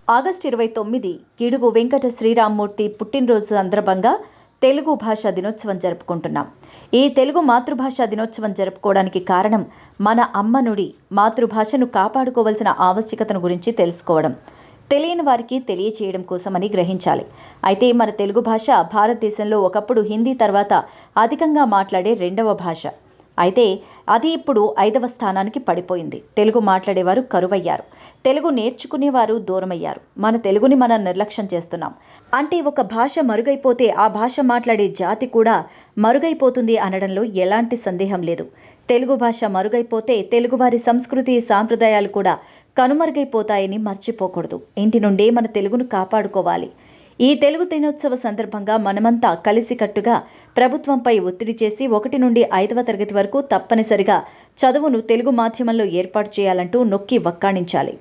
August 29 Gidugu Venkata Sriramamurthy పుట్టినరోజు సందర్భంగా తెలుగు భాషా దినోత్సవం జరుపుకుంటున్నాం. ఈ తెలుగు మాతృభాషా దినోత్సవం జరుపుకోవడానికి కారణం మన అమ్మ నుడి మాతృభాషను కాపాడుకోవాల్సిన ఆవశ్యకతను గురించి తెలుసుకోవడం, తెలియని వారికి తెలియచేయడం కోసమని గ్రహించాలి. అయితే మన తెలుగు భాష భారతదేశంలో ఒకప్పుడు హిందీ తర్వాత అధికంగా మాట్లాడే రెండవ భాష. అయితే అది ఇప్పుడు 5వ స్థానానికి పడిపోయింది. తెలుగు మాట్లాడేవారు కరువయ్యారు, తెలుగు నేర్చుకునేవారు దూరమయ్యారు. మన తెలుగుని మనం నిర్లక్ష్యం చేస్తున్నాం. అంటే ఒక భాష మరుగైపోతే ఆ భాష మాట్లాడే జాతి కూడా మరుగైపోతుంది అనడంలో ఎలాంటి సందేహం లేదు. తెలుగు భాష మరుగైపోతే తెలుగువారి సంస్కృతి సాంప్రదాయాలు కూడా కనుమరుగైపోతాయని మర్చిపోకూడదు. ఇంటి నుండే మన తెలుగును కాపాడుకోవాలి. ఈ తెలుగు దినోత్సవ సందర్భంగా మనమంతా కలిసికట్టుగా ప్రభుత్వంపై ఒత్తిడి చేసి 1 నుండి 5వ తరగతి వరకు తప్పనిసరిగా చదువును తెలుగు మాధ్యమంలో ఏర్పాటు చేయాలంటూ నొక్కి వక్కాణించాలి.